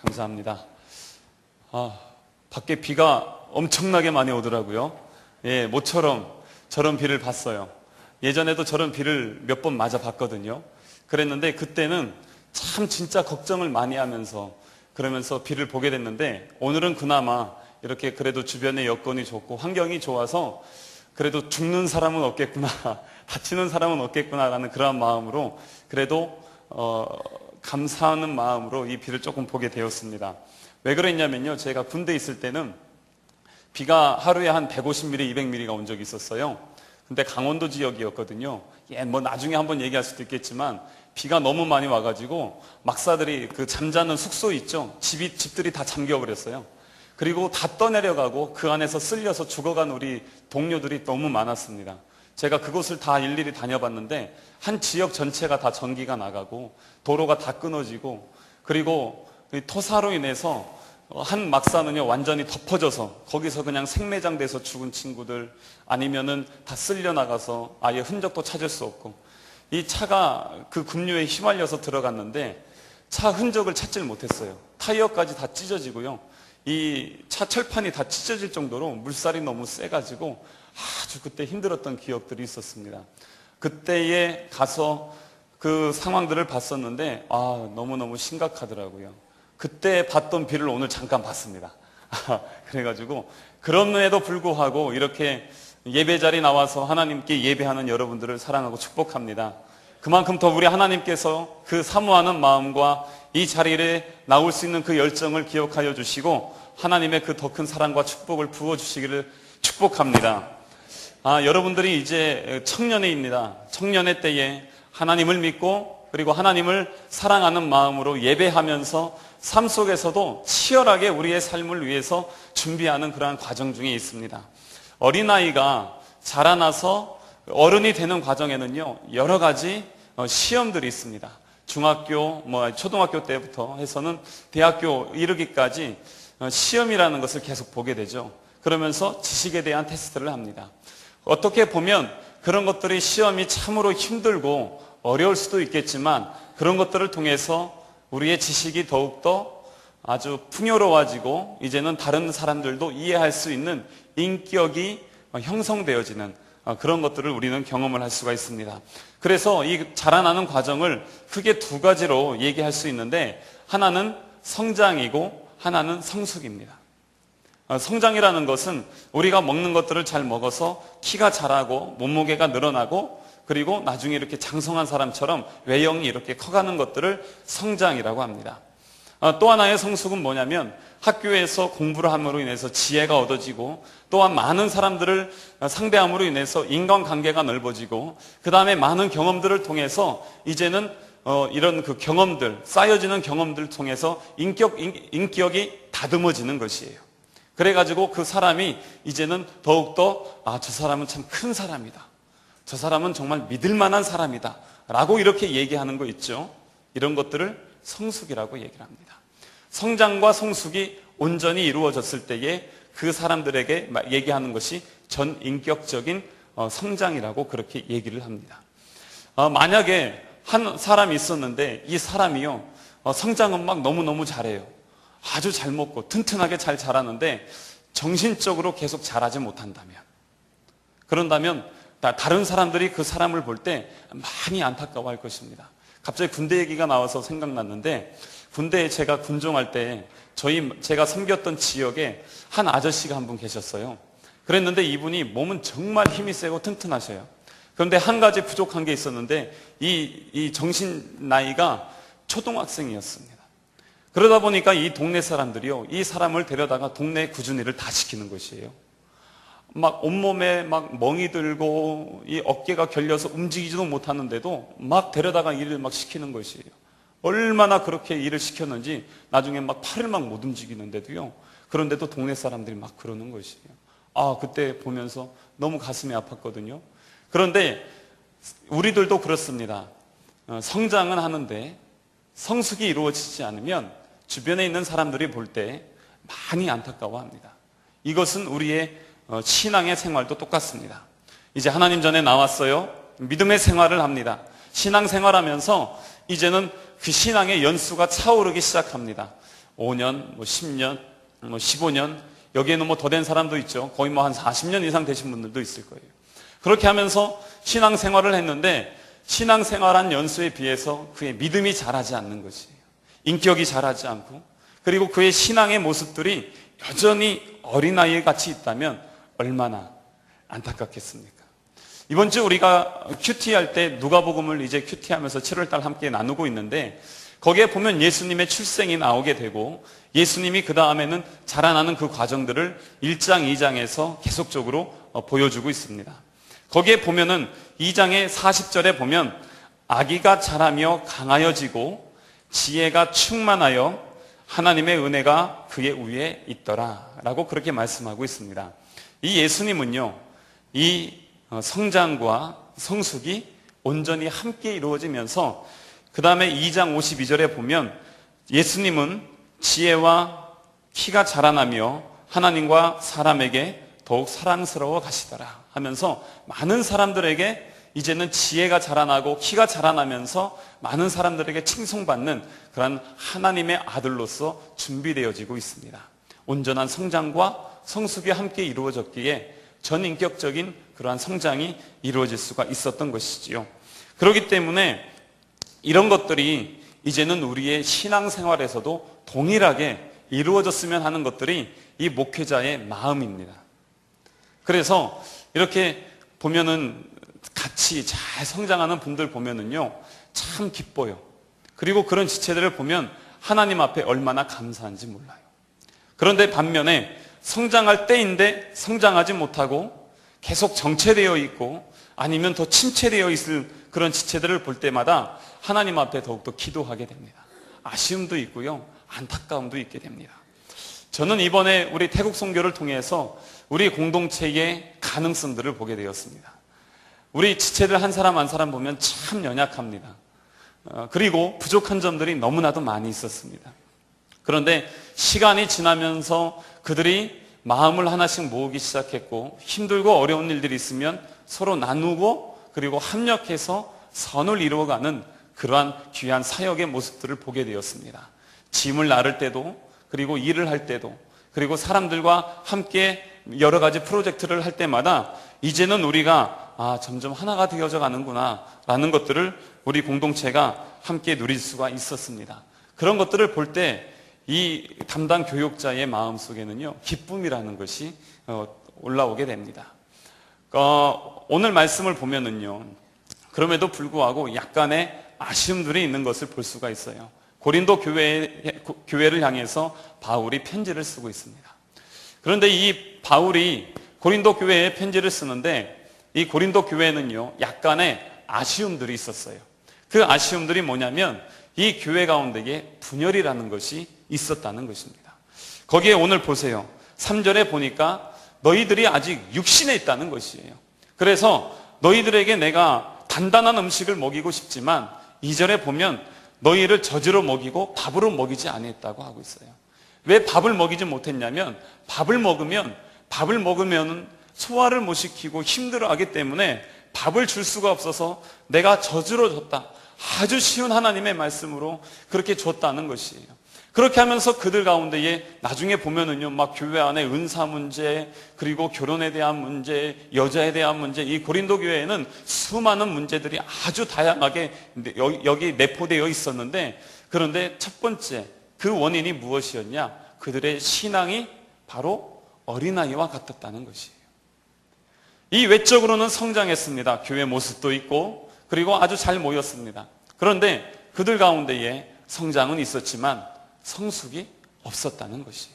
감사합니다. 밖에 비가 엄청나게 많이 오더라고요. 모처럼 저런 비를 봤어요. 예전에도 저런 비를 몇 번 맞아 봤거든요. 그랬는데 그때는 참 진짜 걱정을 많이 하면서 그러면서 비를 보게 됐는데, 오늘은 그나마 이렇게 그래도 주변의 여건이 좋고 환경이 좋아서 그래도 죽는 사람은 없겠구나, 다치는 사람은 없겠구나라는 그런 마음으로 그래도 감사하는 마음으로 이 비를 조금 보게 되었습니다. 왜 그랬냐면요, 제가 군대에 있을 때는 비가 하루에 한 150mm, 200mm가 온 적이 있었어요. 근데 강원도 지역이었거든요. 뭐 나중에 한번 얘기할 수도 있겠지만 비가 너무 많이 와가지고 막사들이 그 잠자는 숙소 있죠, 집들이 다 잠겨버렸어요. 그리고 다 떠내려가고 그 안에서 쓸려서 죽어간 우리 동료들이 너무 많았습니다. 제가 그곳을 다 일일이 다녀봤는데 한 지역 전체가 다 전기가 나가고 도로가 다 끊어지고, 그리고 토사로 인해서 한 막사는요 완전히 덮어져서 거기서 그냥 생매장돼서 죽은 친구들, 아니면은 다 쓸려 나가서 아예 흔적도 찾을 수 없고, 이 차가 그 급류에 휘말려서 들어갔는데 차 흔적을 찾질 못했어요. 타이어까지 다 찢어지고요, 이 차 철판이 다 찢어질 정도로 물살이 너무 세가지고 아주 그때 힘들었던 기억들이 있었습니다. 그때에 가서 그 상황들을 봤었는데 너무너무 심각하더라고요. 그때 봤던 비를 오늘 잠깐 봤습니다. 그래가지고 그럼에도 불구하고 이렇게 예배 자리 나와서 하나님께 예배하는 여러분들을 사랑하고 축복합니다. 그만큼 더 우리 하나님께서 그 사모하는 마음과 이 자리에 나올 수 있는 그 열정을 기억하여 주시고 하나님의 그 더 큰 사랑과 축복을 부어주시기를 축복합니다. 여러분들이 이제 청년회입니다. 청년회 때에 하나님을 믿고 그리고 하나님을 사랑하는 마음으로 예배하면서 삶 속에서도 치열하게 우리의 삶을 위해서 준비하는 그러한 과정 중에 있습니다. 어린아이가 자라나서 어른이 되는 과정에는요 여러 가지 시험들이 있습니다. 중학교, 초등학교 때부터 해서는 대학교 이르기까지 시험이라는 것을 계속 보게 되죠. 그러면서 지식에 대한 테스트를 합니다. 어떻게 보면 그런 것들이 시험이 참으로 힘들고 어려울 수도 있겠지만 그런 것들을 통해서 우리의 지식이 더욱더 아주 풍요로워지고 이제는 다른 사람들도 이해할 수 있는 인격이 형성되어지는 그런 것들을 우리는 경험을 할 수가 있습니다. 그래서 이 자라나는 과정을 크게 두 가지로 얘기할 수 있는데, 하나는 성장이고 하나는 성숙입니다. 성장이라는 것은 우리가 먹는 것들을 잘 먹어서 키가 자라고 몸무게가 늘어나고 그리고 나중에 이렇게 장성한 사람처럼 외형이 이렇게 커가는 것들을 성장이라고 합니다. 또 하나의 성숙은 뭐냐면 학교에서 공부를 함으로 인해서 지혜가 얻어지고 또한 많은 사람들을 상대함으로 인해서 인간관계가 넓어지고 그 다음에 많은 경험들을 통해서 이제는 이런 그 경험들, 쌓여지는 경험들을 통해서 인격이 다듬어지는 것이에요. 그래가지고 그 사람이 이제는 더욱더 저 사람은 참 큰 사람이다, 저 사람은 정말 믿을 만한 사람이다 라고 이렇게 얘기하는 거 있죠. 이런 것들을 성숙이라고 얘기를 합니다. 성장과 성숙이 온전히 이루어졌을 때에 그 사람들에게 얘기하는 것이 전인격적인 성장이라고 그렇게 얘기를 합니다. 만약에 한 사람이 있었는데 이 사람이요 성장은 막 너무너무 잘해요. 아주 잘 먹고 튼튼하게 잘 자라는데 정신적으로 계속 자라지 못한다면, 그런다면 다른 사람들이 그 사람을 볼 때 많이 안타까워할 것입니다. 갑자기 군대 얘기가 나와서 생각났는데, 군대에 제가 군종할 때 제가 섬겼던 지역에 한 아저씨가 한 분 계셨어요. 그랬는데 이분이 몸은 정말 힘이 세고 튼튼하셔요. 그런데 한 가지 부족한 게 있었는데 이 정신 나이가 초등학생이었습니다. 그러다 보니까 이 동네 사람들이요 이 사람을 데려다가 동네 굳은 일을 다 시키는 것이에요. 막 온몸에 막 멍이 들고 이 어깨가 결려서 움직이지도 못하는데도 막 데려다가 일을 막 시키는 것이에요. 얼마나 그렇게 일을 시켰는지 나중에 막 팔을 막 못 움직이는데도요, 그런데도 동네 사람들이 막 그러는 것이에요. 그때 보면서 너무 가슴이 아팠거든요. 그런데 우리들도 그렇습니다. 성장은 하는데 성숙이 이루어지지 않으면 주변에 있는 사람들이 볼 때 많이 안타까워합니다. 이것은 우리의 신앙의 생활도 똑같습니다. 이제 하나님 전에 나왔어요. 믿음의 생활을 합니다. 신앙생활하면서 이제는 그 신앙의 연수가 차오르기 시작합니다. 5년, 10년, 15년, 여기에는 더 된 사람도 있죠. 거의 한 40년 이상 되신 분들도 있을 거예요. 그렇게 하면서 신앙생활을 했는데 신앙생활한 연수에 비해서 그의 믿음이 자라지 않는 것이에요. 인격이 자라지 않고, 그리고 그의 신앙의 모습들이 여전히 어린아이 같이 있다면 얼마나 안타깝겠습니까? 이번 주 우리가 큐티할 때 누가복음을 이제 큐티하면서 7월달 함께 나누고 있는데, 거기에 보면 예수님의 출생이 나오게 되고 예수님이 그 다음에는 자라나는 그 과정들을 1장, 2장에서 계속적으로 보여주고 있습니다. 거기에 보면은 2장의 40절에 보면 아기가 자라며 강하여지고 지혜가 충만하여 하나님의 은혜가 그의 위에 있더라 라고 그렇게 말씀하고 있습니다. 이 예수님은요, 이 성장과 성숙이 온전히 함께 이루어지면서 그 다음에 2장 52절에 보면 예수님은 지혜와 키가 자라나며 하나님과 사람에게 더욱 사랑스러워 가시더라 하면서 많은 사람들에게 이제는 지혜가 자라나고 키가 자라나면서 많은 사람들에게 칭송받는 그런 하나님의 아들로서 준비되어지고 있습니다. 온전한 성장과 성숙이 함께 이루어졌기에 전인격적인 그러한 성장이 이루어질 수가 있었던 것이지요. 그렇기 때문에 이런 것들이 이제는 우리의 신앙생활에서도 동일하게 이루어졌으면 하는 것들이 이 목회자의 마음입니다. 그래서 이렇게 보면은 같이 잘 성장하는 분들 보면은요, 참 기뻐요. 그리고 그런 지체들을 보면 하나님 앞에 얼마나 감사한지 몰라요. 그런데 반면에 성장할 때인데 성장하지 못하고 계속 정체되어 있고 아니면 더 침체되어 있을 그런 지체들을 볼 때마다 하나님 앞에 더욱더 기도하게 됩니다. 아쉬움도 있고요, 안타까움도 있게 됩니다. 저는 이번에 우리 태국 선교를 통해서 우리 공동체의 가능성들을 보게 되었습니다. 우리 지체들 한 사람 한 사람 보면 참 연약합니다. 그리고 부족한 점들이 너무나도 많이 있었습니다. 그런데 시간이 지나면서 그들이 마음을 하나씩 모으기 시작했고, 힘들고 어려운 일들이 있으면 서로 나누고 그리고 협력해서 선을 이루어가는 그러한 귀한 사역의 모습들을 보게 되었습니다. 짐을 나를 때도, 그리고 일을 할 때도, 그리고 사람들과 함께 여러 가지 프로젝트를 할 때마다 이제는 우리가 점점 하나가 되어져 가는구나 라는 것들을 우리 공동체가 함께 누릴 수가 있었습니다. 그런 것들을 볼 때 이 담당 교육자의 마음속에는요, 기쁨이라는 것이 올라오게 됩니다. 오늘 말씀을 보면은요, 그럼에도 불구하고 약간의 아쉬움들이 있는 것을 볼 수가 있어요. 고린도 교회를 향해서 바울이 편지를 쓰고 있습니다. 그런데 이 바울이 고린도 교회에 편지를 쓰는데 이 고린도 교회는요, 약간의 아쉬움들이 있었어요. 그 아쉬움들이 뭐냐면 이 교회 가운데에 분열이라는 것이 있었다는 것입니다. 거기에 오늘 보세요. 3절에 보니까 너희들이 아직 육신에 있다는 것이에요. 그래서 너희들에게 내가 단단한 음식을 먹이고 싶지만 2절에 보면 너희를 젖으로 먹이고 밥으로 먹이지 아니했다고 하고 있어요. 왜 밥을 먹이지 못했냐면 밥을 먹으면 소화를 못 시키고 힘들어하기 때문에 밥을 줄 수가 없어서 내가 젖으로 줬다. 아주 쉬운 하나님의 말씀으로 그렇게 줬다는 것이에요. 그렇게 하면서 그들 가운데에 나중에 보면은요, 막 교회 안에 은사 문제, 그리고 결혼에 대한 문제, 여자에 대한 문제, 이 고린도 교회에는 수많은 문제들이 아주 다양하게 여기 내포되어 있었는데, 그런데 첫 번째 그 원인이 무엇이었냐? 그들의 신앙이 바로 어린아이와 같았다는 것이에요. 이 외적으로는 성장했습니다. 교회 모습도 있고 그리고 아주 잘 모였습니다. 그런데 그들 가운데에 성장은 있었지만 성숙이 없었다는 것이에요.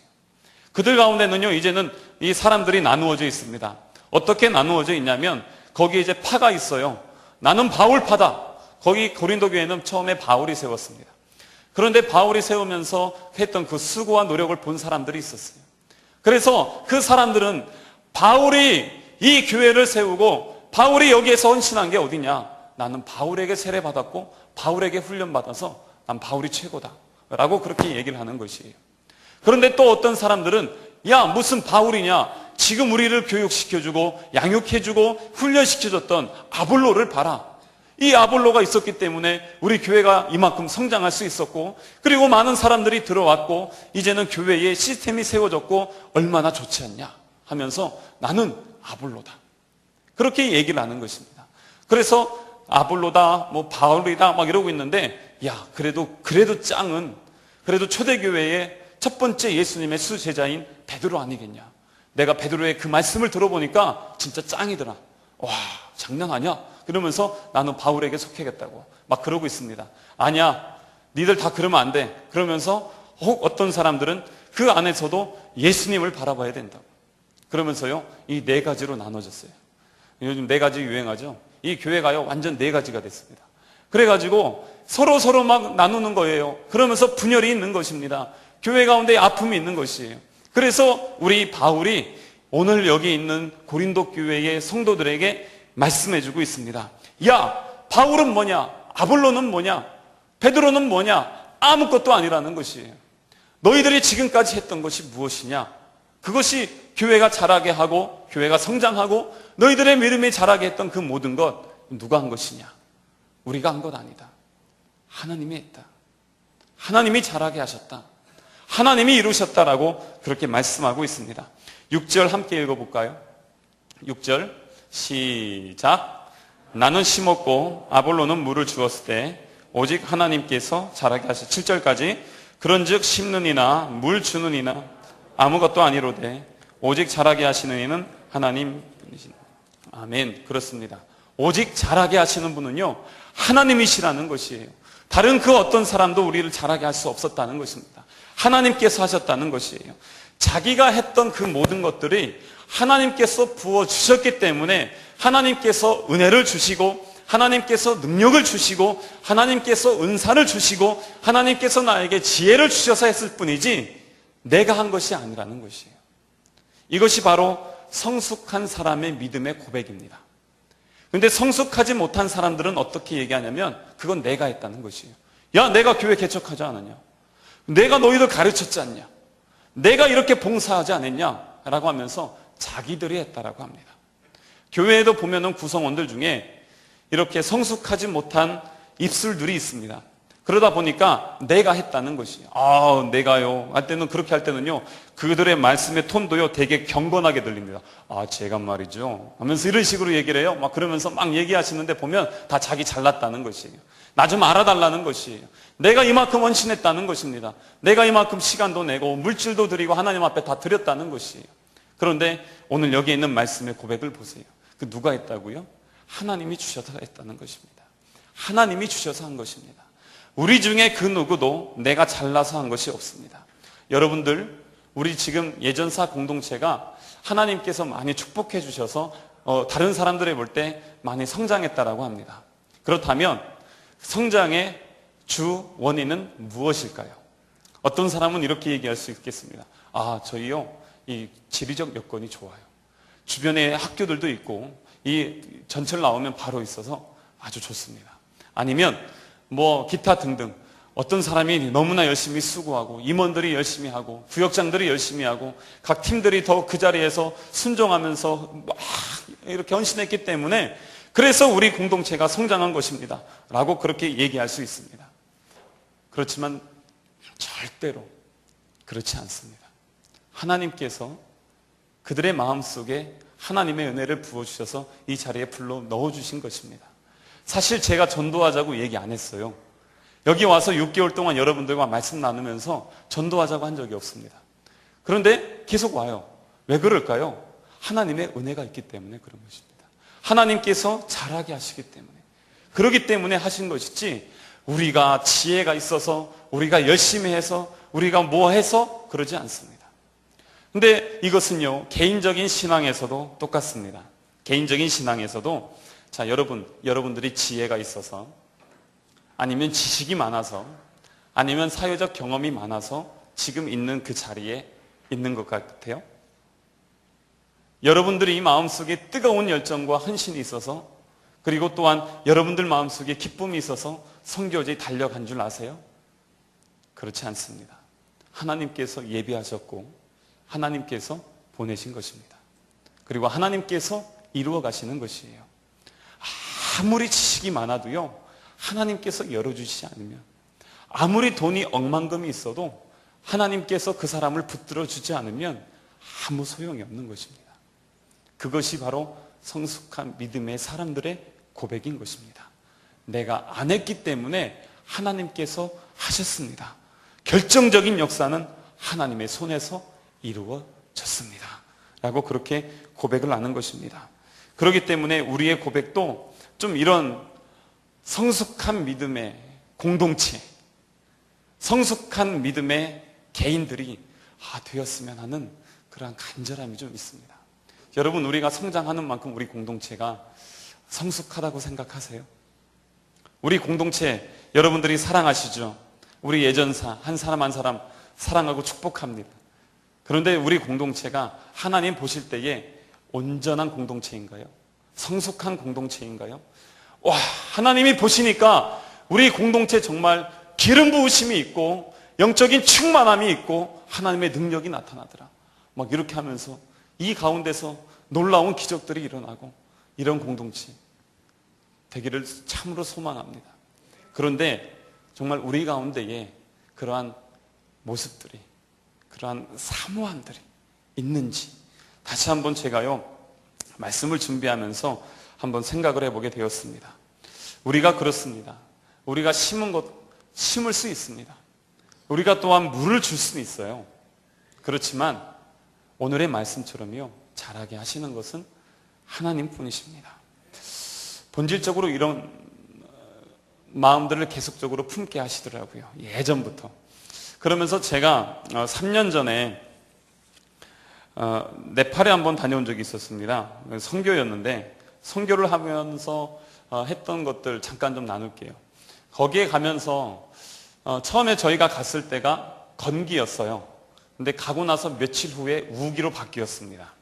그들 가운데는요, 이제는 이 사람들이 나누어져 있습니다. 어떻게 나누어져 있냐면 거기에 이제 파가 있어요. 나는 바울파다. 거기 고린도 교회는 처음에 바울이 세웠습니다. 그런데 바울이 세우면서 했던 그 수고와 노력을 본 사람들이 있었어요. 그래서 그 사람들은 바울이 이 교회를 세우고 바울이 여기에서 헌신한 게 어디냐? 나는 바울에게 세례받았고 바울에게 훈련받아서 난 바울이 최고다 라고 그렇게 얘기를 하는 것이에요. 그런데 또 어떤 사람들은 야, 무슨 바울이냐? 지금 우리를 교육시켜주고 양육해주고 훈련시켜줬던 아볼로를 봐라. 이 아볼로가 있었기 때문에 우리 교회가 이만큼 성장할 수 있었고, 그리고 많은 사람들이 들어왔고, 이제는 교회에 시스템이 세워졌고 얼마나 좋지 않냐 하면서 나는 아볼로다, 그렇게 얘기를 하는 것입니다. 그래서 아볼로다, 뭐 바울이다 막 이러고 있는데, 야, 그래도 짱은 그래도 초대교회의 첫 번째 예수님의 수제자인 베드로 아니겠냐. 내가 베드로의 그 말씀을 들어보니까 진짜 짱이더라. 와, 장난 아니야. 그러면서 나는 바울에게 속해야겠다고 막 그러고 있습니다. 아니야, 니들 다 그러면 안 돼. 그러면서 어떤 사람들은 그 안에서도 예수님을 바라봐야 된다고 그러면서요, 이 네 가지로 나눠졌어요. 요즘 네 가지 유행하죠. 이 교회가요 완전 네 가지가 됐습니다. 그래가지고 서로 막 나누는 거예요. 그러면서 분열이 있는 것입니다. 교회 가운데 아픔이 있는 것이에요. 그래서 우리 바울이 오늘 여기 있는 고린도 교회의 성도들에게 말씀해주고 있습니다. 야, 바울은 뭐냐? 아볼로는 뭐냐? 베드로는 뭐냐? 아무것도 아니라는 것이에요. 너희들이 지금까지 했던 것이 무엇이냐? 그것이 교회가 자라게 하고 교회가 성장하고 너희들의 믿음이 자라게 했던 그 모든 것 누가 한 것이냐? 우리가 한 것 아니다. 하나님이 했다. 하나님이 자라게 하셨다. 하나님이 이루셨다라고 그렇게 말씀하고 있습니다. 6절 함께 읽어볼까요? 6절 시작. 나는 심었고 아볼로는 물을 주었을 때 오직 하나님께서 자라게 하셨다. 7절까지 그런즉 심는 이나 물 주는 이나 아무것도 아니로되 오직 자라게 하시는 이는 하나님이시다. 아멘. 그렇습니다. 오직 자라게 하시는 분은요 하나님이시라는 것이에요. 다른 그 어떤 사람도 우리를 자라게 할 수 없었다는 것입니다. 하나님께서 하셨다는 것이에요. 자기가 했던 그 모든 것들이 하나님께서 부어주셨기 때문에 하나님께서 은혜를 주시고 하나님께서 능력을 주시고 하나님께서 은사를 주시고 하나님께서 나에게 지혜를 주셔서 했을 뿐이지 내가 한 것이 아니라는 것이에요. 이것이 바로 성숙한 사람의 믿음의 고백입니다. 그런데 성숙하지 못한 사람들은 어떻게 얘기하냐면 그건 내가 했다는 것이에요. 야, 내가 교회 개척하지 않았냐? 내가 너희들 가르쳤지 않냐? 내가 이렇게 봉사하지 않았냐? 라고 하면서 자기들이 했다라고 합니다. 교회에도 보면은 구성원들 중에 이렇게 성숙하지 못한 입술들이 있습니다. 그러다 보니까 내가 했다는 것이에요. 아, 내가요. 할 때는 그렇게 할 때는요, 그들의 말씀의 톤도요, 되게 경건하게 들립니다. 아, 제가 말이죠. 하면서 이런 식으로 얘기를 해요. 막 그러면서 막 얘기하시는데 보면 다 자기 잘났다는 것이에요. 나 좀 알아달라는 것이에요. 내가 이만큼 헌신했다는 것입니다. 내가 이만큼 시간도 내고 물질도 드리고 하나님 앞에 다 드렸다는 것이에요. 그런데 오늘 여기 있는 말씀의 고백을 보세요. 그 누가 했다고요? 하나님이 주셔서 했다는 것입니다. 하나님이 주셔서 한 것입니다. 우리 중에 그 누구도 내가 잘나서 한 것이 없습니다. 여러분들, 우리 지금 예전사 공동체가 하나님께서 많이 축복해 주셔서 다른 사람들이 볼 때 많이 성장했다라고 합니다. 그렇다면 성장의 주 원인은 무엇일까요? 어떤 사람은 이렇게 얘기할 수 있겠습니다. 아, 저희요, 이 지리적 여건이 좋아요. 주변에 학교들도 있고 이 전철 나오면 바로 있어서 아주 좋습니다. 아니면 뭐 기타 등등 어떤 사람이 너무나 열심히 수고하고 임원들이 열심히 하고 부역장들이 열심히 하고 각 팀들이 더 그 자리에서 순종하면서 막 이렇게 헌신했기 때문에 그래서 우리 공동체가 성장한 것입니다 라고 그렇게 얘기할 수 있습니다. 그렇지만 절대로 그렇지 않습니다. 하나님께서 그들의 마음속에 하나님의 은혜를 부어주셔서 이 자리에 불러 넣어주신 것입니다. 사실 제가 전도하자고 얘기 안 했어요. 여기 와서 6개월 동안 여러분들과 말씀 나누면서 전도하자고 한 적이 없습니다. 그런데 계속 와요. 왜 그럴까요? 하나님의 은혜가 있기 때문에 그런 것입니다. 하나님께서 잘하게 하시기 때문에, 그러기 때문에 하신 것이지 우리가 지혜가 있어서 우리가 열심히 해서 우리가 뭐 해서 그러지 않습니다. 근데 이것은요, 개인적인 신앙에서도 똑같습니다. 개인적인 신앙에서도 자, 여러분들이 지혜가 있어서 아니면 지식이 많아서 아니면 사회적 경험이 많아서 지금 있는 그 자리에 있는 것 같아요? 여러분들이 이 마음속에 뜨거운 열정과 헌신이 있어서 그리고 또한 여러분들 마음속에 기쁨이 있어서 선교지에 달려간 줄 아세요? 그렇지 않습니다. 하나님께서 예비하셨고 하나님께서 보내신 것입니다. 그리고 하나님께서 이루어 가시는 것이에요. 아무리 지식이 많아도요, 하나님께서 열어주시지 않으면, 아무리 돈이 억만금이 있어도 하나님께서 그 사람을 붙들어 주지 않으면 아무 소용이 없는 것입니다. 그것이 바로 성숙한 믿음의 사람들의 고백인 것입니다. 내가 안 했기 때문에 하나님께서 하셨습니다. 결정적인 역사는 하나님의 손에서 이루어졌습니다. 라고 그렇게 고백을 하는 것입니다. 그렇기 때문에 우리의 고백도 좀 이런 성숙한 믿음의 공동체, 성숙한 믿음의 개인들이 되었으면 하는 그러한 간절함이 좀 있습니다. 여러분, 우리가 성장하는 만큼 우리 공동체가 성숙하다고 생각하세요? 우리 공동체 여러분들이 사랑하시죠? 우리 예전사 한 사람 한 사람 사랑하고 축복합니다. 그런데 우리 공동체가 하나님 보실 때에 온전한 공동체인가요? 성숙한 공동체인가요? 와, 하나님이 보시니까 우리 공동체 정말 기름 부으심이 있고 영적인 충만함이 있고 하나님의 능력이 나타나더라. 막 이렇게 하면서 이 가운데서 놀라운 기적들이 일어나고 이런 공동체 되기를 참으로 소망합니다. 그런데 정말 우리 가운데에 그러한 모습들이, 그러한 사모함들이 있는지 다시 한번 제가요 말씀을 준비하면서 한번 생각을 해보게 되었습니다. 우리가 그렇습니다. 우리가 심은 것 심을 수 있습니다. 우리가 또한 물을 줄 수는 있어요. 그렇지만 오늘의 말씀처럼요 자라게 하시는 것은 하나님 뿐이십니다. 본질적으로 이런 마음들을 계속적으로 품게 하시더라고요. 예전부터. 그러면서 제가 3년 전에 네팔에 한번 다녀온 적이 있었습니다. 선교였는데 선교를 하면서 했던 것들 잠깐 좀 나눌게요. 거기에 가면서 처음에 저희가 갔을 때가 건기였어요. 근데 가고 나서 며칠 후에 우기로 바뀌었습니다.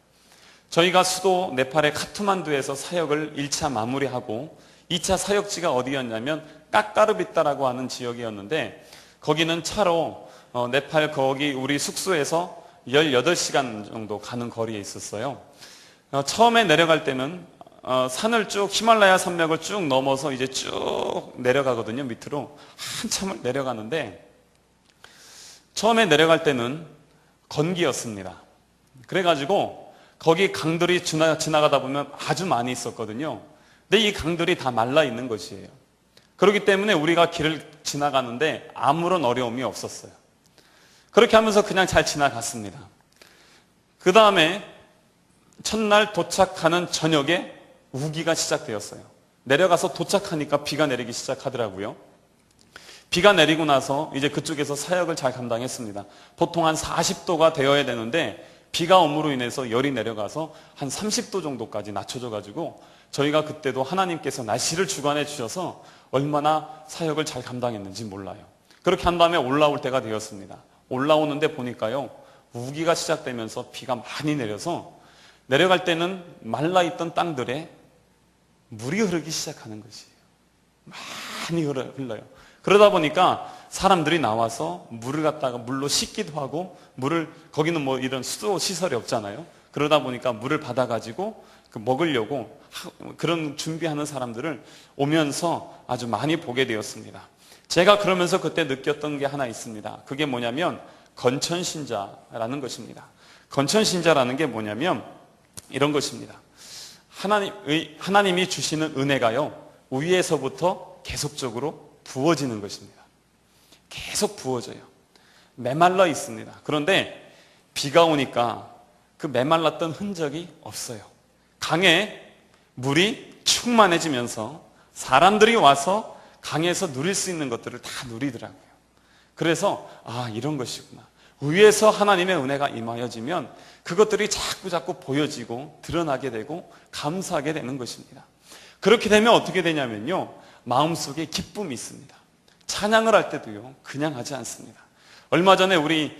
저희가 수도 네팔의 카트만두에서 사역을 1차 마무리하고 2차 사역지가 어디였냐면 까까르비따라고 하는 지역이었는데 거기는 차로 네팔 거기 우리 숙소에서 18시간 정도 가는 거리에 있었어요. 처음에 내려갈 때는 산을 쭉 히말라야 산맥을 쭉 넘어서 이제 쭉 내려가거든요. 밑으로 한참을 내려가는데 처음에 내려갈 때는 건기였습니다. 그래가지고 거기 강들이 지나가다 보면 아주 많이 있었거든요. 근데 이 강들이 다 말라 있는 것이에요. 그렇기 때문에 우리가 길을 지나가는데 아무런 어려움이 없었어요. 그렇게 하면서 그냥 잘 지나갔습니다. 그 다음에 첫날 도착하는 저녁에 우기가 시작되었어요. 내려가서 도착하니까 비가 내리기 시작하더라고요. 비가 내리고 나서 이제 그쪽에서 사역을 잘 감당했습니다. 보통 한 40도가 되어야 되는데 비가 오므로 인해서 열이 내려가서 한 30도 정도까지 낮춰져 가지고 저희가 그때도 하나님께서 날씨를 주관해 주셔서 얼마나 사역을 잘 감당했는지 몰라요. 그렇게 한 다음에 올라올 때가 되었습니다. 올라오는데 보니까요 우기가 시작되면서 비가 많이 내려서 내려갈 때는 말라있던 땅들에 물이 흐르기 시작하는 것이에요. 많이 흘러요. 그러다 보니까 사람들이 나와서 물을 갖다가 물로 씻기도 하고 거기는 뭐 이런 수도 시설이 없잖아요. 그러다 보니까 물을 받아가지고 먹으려고 그런 준비하는 사람들을 오면서 아주 많이 보게 되었습니다. 제가 그러면서 그때 느꼈던 게 하나 있습니다. 그게 뭐냐면 건천신자라는 것입니다. 건천신자라는 게 뭐냐면 이런 것입니다. 하나님이 주시는 은혜가요 위에서부터 계속적으로 부어지는 것입니다. 계속 부어져요. 메말라 있습니다. 그런데 비가 오니까 그 메말랐던 흔적이 없어요. 강에 물이 충만해지면서 사람들이 와서 강에서 누릴 수 있는 것들을 다 누리더라고요. 그래서 이런 것이구나. 위에서 하나님의 은혜가 임하여지면 그것들이 자꾸 보여지고 드러나게 되고 감사하게 되는 것입니다. 그렇게 되면 어떻게 되냐면요 마음속에 기쁨이 있습니다. 찬양을 할 때도요 그냥 하지 않습니다. 얼마 전에 우리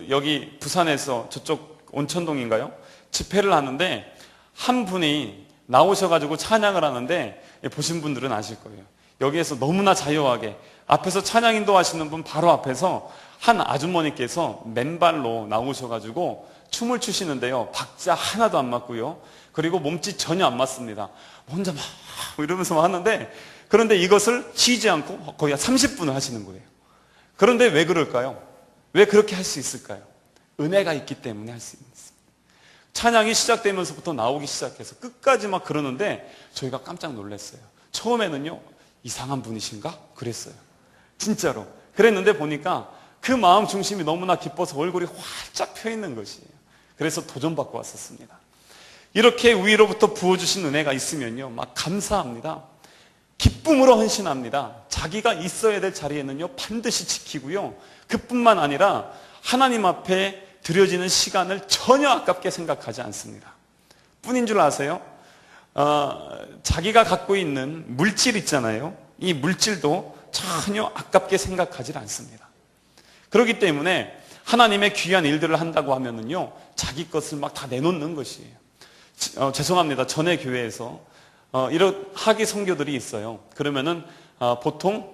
여기 부산에서 저쪽 온천동인가요? 집회를 하는데 한 분이 나오셔가지고 찬양을 하는데 보신 분들은 아실 거예요. 여기에서 너무나 자유하게 앞에서 찬양 인도하시는 분 바로 앞에서 한 아주머니께서 맨발로 나오셔가지고 춤을 추시는데요 박자 하나도 안 맞고요 그리고 몸짓 전혀 안 맞습니다. 혼자 막 이러면서 하는데, 그런데 이것을 쉬지 않고 거의 한 30분을 하시는 거예요. 그런데 왜 그럴까요? 왜 그렇게 할 수 있을까요? 은혜가 있기 때문에 할 수 있습니다. 찬양이 시작되면서부터 나오기 시작해서 끝까지 막 그러는데 저희가 깜짝 놀랐어요. 처음에는요, 이상한 분이신가? 그랬어요. 진짜로. 그랬는데 보니까 그 마음 중심이 너무나 기뻐서 얼굴이 활짝 펴 있는 것이에요. 그래서 도전받고 왔었습니다. 이렇게 위로부터 부어주신 은혜가 있으면요, 막 감사합니다. 기쁨으로 헌신합니다. 자기가 있어야 될 자리에는요, 반드시 지키고요. 그뿐만 아니라 하나님 앞에 드려지는 시간을 전혀 아깝게 생각하지 않습니다. 뿐인 줄 아세요? 자기가 갖고 있는 물질 있잖아요. 이 물질도 전혀 아깝게 생각하지 않습니다. 그렇기 때문에 하나님의 귀한 일들을 한다고 하면은요, 자기 것을 막 다 내놓는 것이에요. 죄송합니다. 전에 교회에서 이런 학위 선교들이 있어요. 그러면은 보통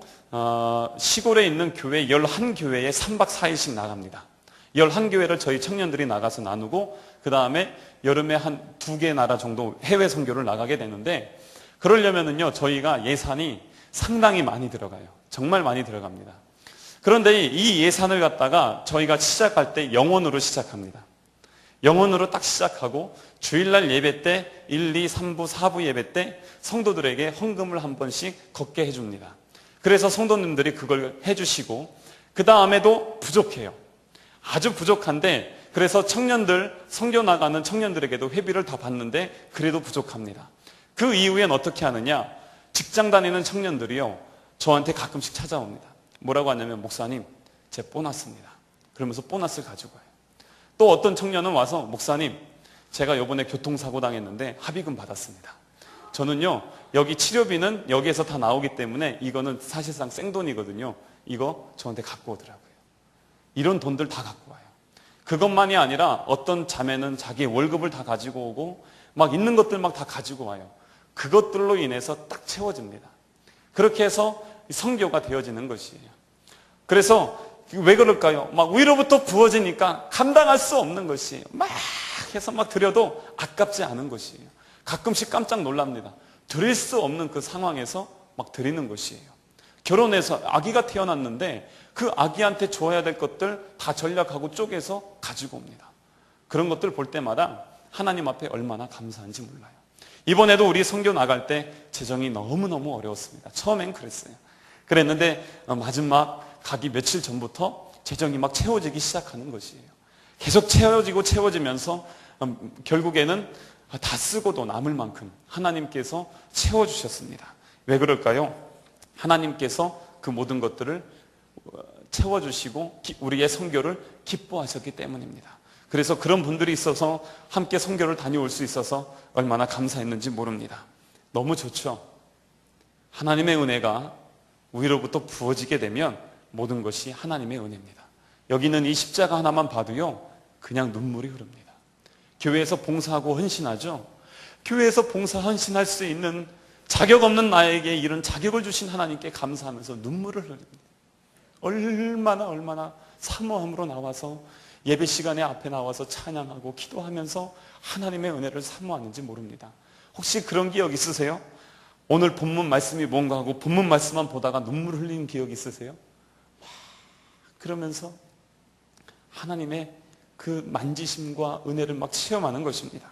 시골에 있는 교회 11교회에 3박 4일씩 나갑니다. 11교회를 저희 청년들이 나가서 나누고 그 다음에 여름에 한 2개 나라 정도 해외 선교를 나가게 되는데, 그러려면은요, 저희가 예산이 상당히 많이 들어가요. 정말 많이 들어갑니다. 그런데 이 예산을 갖다가 저희가 시작할 때 영원으로 시작합니다. 영원으로 딱 시작하고 주일날 예배 때 1, 2, 3부, 4부 예배 때 성도들에게 헌금을 한 번씩 걷게 해줍니다. 그래서 성도님들이 그걸 해주시고 그 다음에도 부족해요. 아주 부족한데, 그래서 청년들, 선교 나가는 청년들에게도 회비를 다 받는데 그래도 부족합니다. 그 이후엔 어떻게 하느냐, 직장 다니는 청년들이요, 저한테 가끔씩 찾아옵니다. 뭐라고 하냐면, 목사님, 제 보너스입니다. 그러면서 보너스를 가지고 와요. 또 어떤 청년은 와서, 목사님, 제가 이번에 교통사고 당했는데 합의금 받았습니다. 저는요, 여기 치료비는 여기에서 다 나오기 때문에 이거는 사실상 생돈이거든요. 이거 저한테 갖고 오더라고요. 이런 돈들 다 갖고 와요. 그것만이 아니라 어떤 자매는 자기 월급을 다 가지고 오고 막 있는 것들 막 다 가지고 와요. 그것들로 인해서 딱 채워집니다. 그렇게 해서 선교가 되어지는 것이에요. 그래서 왜 그럴까요? 막 위로부터 부어지니까 감당할 수 없는 것이에요. 막 해서 막 드려도 아깝지 않은 것이에요. 가끔씩 깜짝 놀랍니다. 드릴 수 없는 그 상황에서 막 드리는 것이에요. 결혼해서 아기가 태어났는데 그 아기한테 줘야 될 것들 다 전략하고 쪼개서 가지고 옵니다. 그런 것들 볼 때마다 하나님 앞에 얼마나 감사한지 몰라요. 이번에도 우리 선교 나갈 때 재정이 너무너무 어려웠습니다. 처음엔 그랬어요. 그랬는데 마지막 가기 며칠 전부터 재정이 막 채워지기 시작하는 것이에요. 계속 채워지면서 결국에는 다 쓰고도 남을 만큼 하나님께서 채워주셨습니다. 왜 그럴까요? 하나님께서 그 모든 것들을 채워주시고 우리의 선교를 기뻐하셨기 때문입니다. 그래서 그런 분들이 있어서 함께 선교를 다녀올 수 있어서 얼마나 감사했는지 모릅니다. 너무 좋죠? 하나님의 은혜가 위로부터 부어지게 되면 모든 것이 하나님의 은혜입니다. 여기는 이 십자가 하나만 봐도요, 그냥 눈물이 흐릅니다. 교회에서 봉사하고 헌신하죠? 교회에서 봉사 헌신할 수 있는 자격 없는 나에게 이런 자격을 주신 하나님께 감사하면서 눈물을 흘립니다. 얼마나 사모함으로 나와서 예배 시간에 앞에 나와서 찬양하고 기도하면서 하나님의 은혜를 사모하는지 모릅니다. 혹시 그런 기억 있으세요? 오늘 본문 말씀이 뭔가 하고 본문 말씀만 보다가 눈물 흘리는 기억 있으세요? 그러면서 하나님의 그 만지심과 은혜를 막 체험하는 것입니다.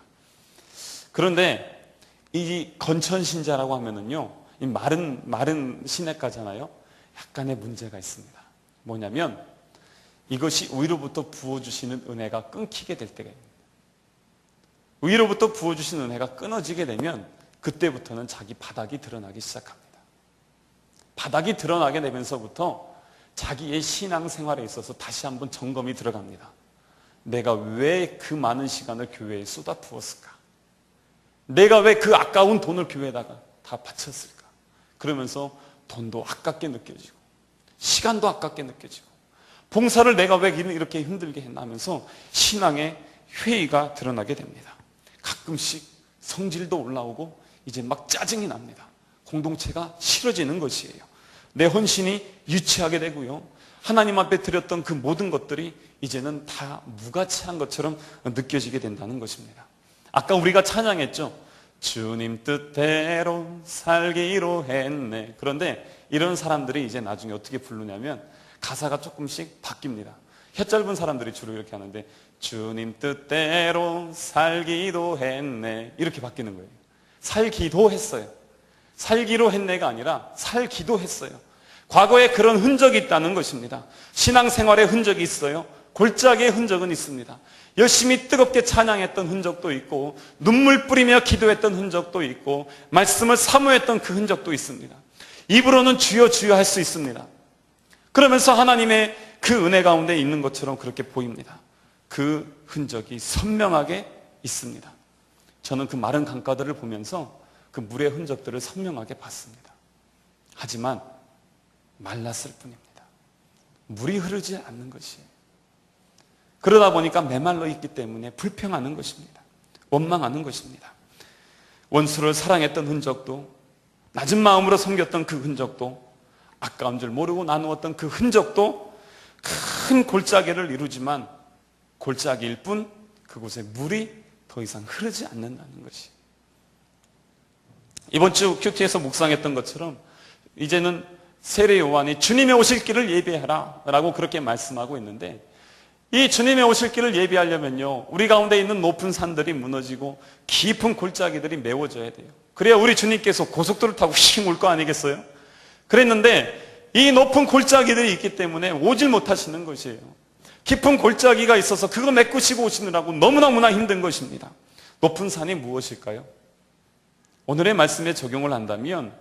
그런데 이 건천신자라고 하면은요, 이 마른 시냇가잖아요. 약간의 문제가 있습니다. 뭐냐면 이것이 위로부터 부어주시는 은혜가 끊기게 될 때가 있습니다. 위로부터 부어주시는 은혜가 끊어지게 되면 그때부터는 자기 바닥이 드러나기 시작합니다. 바닥이 드러나게 되면서부터 자기의 신앙생활에 있어서 다시 한번 점검이 들어갑니다. 내가 왜 그 많은 시간을 교회에 쏟아부었을까? 내가 왜 그 아까운 돈을 교회에다가 다 바쳤을까? 그러면서 돈도 아깝게 느껴지고 시간도 아깝게 느껴지고 봉사를 내가 왜 이렇게 힘들게 했나 하면서 신앙의 회의가 드러나게 됩니다. 가끔씩 성질도 올라오고 이제 막 짜증이 납니다. 공동체가 싫어지는 것이에요. 내 헌신이 유치하게 되고요. 하나님 앞에 드렸던 그 모든 것들이 이제는 다 무가치한 것처럼 느껴지게 된다는 것입니다. 아까 우리가 찬양했죠. 주님 뜻대로 살기로 했네. 그런데 이런 사람들이 이제 나중에 어떻게 부르냐면 가사가 조금씩 바뀝니다. 혀 짧은 사람들이 주로 이렇게 하는데 주님 뜻대로 살기도 했네 이렇게 바뀌는 거예요. 살기도 했어요. 살기로 했네가 아니라 살기도 했어요. 과거에 그런 흔적이 있다는 것입니다. 신앙생활의 흔적이 있어요. 골짜기의 흔적은 있습니다. 열심히 뜨겁게 찬양했던 흔적도 있고 눈물 뿌리며 기도했던 흔적도 있고 말씀을 사모했던 그 흔적도 있습니다. 입으로는 주여 주여 할 수 있습니다. 그러면서 하나님의 그 은혜 가운데 있는 것처럼 그렇게 보입니다. 그 흔적이 선명하게 있습니다. 저는 그 마른 강가들을 보면서 그 물의 흔적들을 선명하게 봤습니다. 하지만 말랐을 뿐입니다. 물이 흐르지 않는 것이에요. 그러다 보니까 메말라 있기 때문에 불평하는 것입니다. 원망하는 것입니다. 원수를 사랑했던 흔적도, 낮은 마음으로 섬겼던 그 흔적도, 아까운 줄 모르고 나누었던 그 흔적도 큰 골짜기를 이루지만 골짜기일 뿐 그곳에 물이 더 이상 흐르지 않는다는 것이. 이번 주 큐티에서 묵상했던 것처럼 이제는 세례 요한이 주님의 오실 길을 예비하라 라고 그렇게 말씀하고 있는데, 이 주님의 오실 길을 예비하려면요, 우리 가운데 있는 높은 산들이 무너지고 깊은 골짜기들이 메워져야 돼요. 그래야 우리 주님께서 고속도로를 타고 휙 올 거 아니겠어요? 그랬는데 이 높은 골짜기들이 있기 때문에 오질 못하시는 것이에요. 깊은 골짜기가 있어서 그거 메꾸시고 오시느라고 너무너무나 힘든 것입니다. 높은 산이 무엇일까요? 오늘의 말씀에 적용을 한다면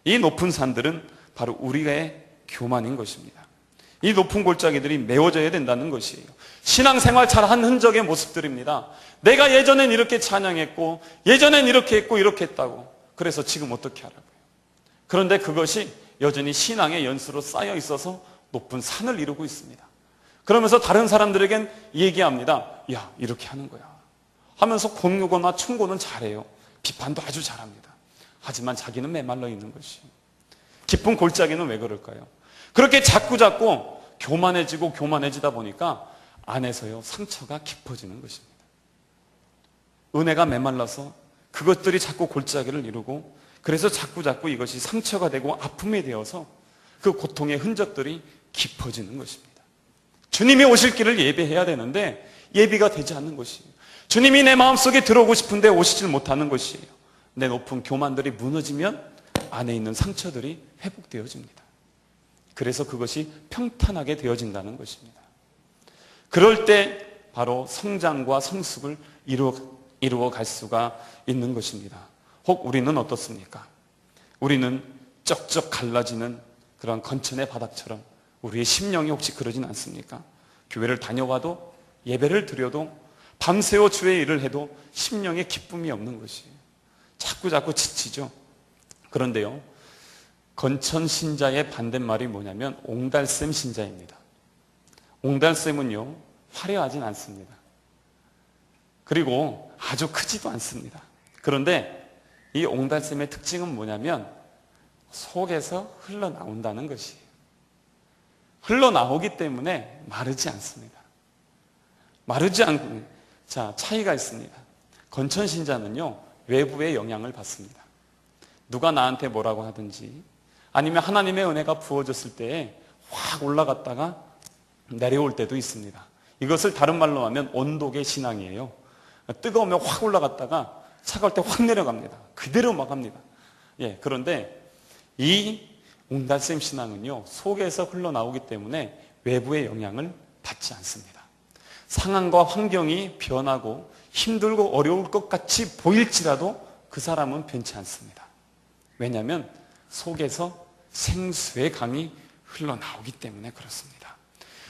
이 높은 산들은 바로 우리의 교만인 것입니다. 이 높은 골짜기들이 메워져야 된다는 것이에요. 신앙생활 잘한 흔적의 모습들입니다. 내가 예전엔 이렇게 찬양했고 예전엔 이렇게 했고 이렇게 했다고. 그래서 지금 어떻게 하라고요? 그런데 그것이 여전히 신앙의 연수로 쌓여 있어서 높은 산을 이루고 있습니다. 그러면서 다른 사람들에겐 얘기합니다. 야, 이렇게 하는 거야 하면서 공유거나 충고는 잘해요. 비판도 아주 잘합니다. 하지만 자기는 메말라 있는 것이. 깊은 골짜기는 왜 그럴까요? 그렇게 자꾸 교만해지다 보니까 안에서요 상처가 깊어지는 것입니다. 은혜가 메말라서 그것들이 자꾸 골짜기를 이루고, 그래서 자꾸 이것이 상처가 되고 아픔이 되어서 그 고통의 흔적들이 깊어지는 것입니다. 주님이 오실 길을 예비해야 되는데 예비가 되지 않는 것이에요. 주님이 내 마음속에 들어오고 싶은데 오시질 못하는 것이에요. 내 높은 교만들이 무너지면 안에 있는 상처들이 회복되어집니다. 그래서 그것이 평탄하게 되어진다는 것입니다. 그럴 때 바로 성장과 성숙을 이루어 갈 수가 있는 것입니다. 혹 우리는 어떻습니까? 우리는 쩍쩍 갈라지는 그런 건천의 바닥처럼 우리의 심령이 혹시 그러진 않습니까? 교회를 다녀와도 예배를 드려도 밤새워 주의 일을 해도 심령에 기쁨이 없는 것이에요. 자꾸 지치죠. 그런데요, 건천 신자의 반대말이 뭐냐면 옹달샘 신자입니다. 옹달샘은요 화려하진 않습니다. 그리고 아주 크지도 않습니다. 그런데 이 옹달샘의 특징은 뭐냐면 속에서 흘러나온다는 것이에요. 흘러나오기 때문에 마르지 않습니다. 자, 차이가 있습니다. 건천 신자는요 외부의 영향을 받습니다. 누가 나한테 뭐라고 하든지, 아니면 하나님의 은혜가 부어졌을 때에 확 올라갔다가 내려올 때도 있습니다. 이것을 다른 말로 하면 온독의 신앙이에요. 뜨거우면 확 올라갔다가 차가울 때 확 내려갑니다. 그대로 막 합니다. 그런데 이 옹달샘 신앙은요 속에서 흘러나오기 때문에 외부의 영향을 받지 않습니다. 상황과 환경이 변하고 힘들고 어려울 것 같이 보일지라도 그 사람은 변치 않습니다. 왜냐하면 속에서 생수의 강이 흘러나오기 때문에 그렇습니다.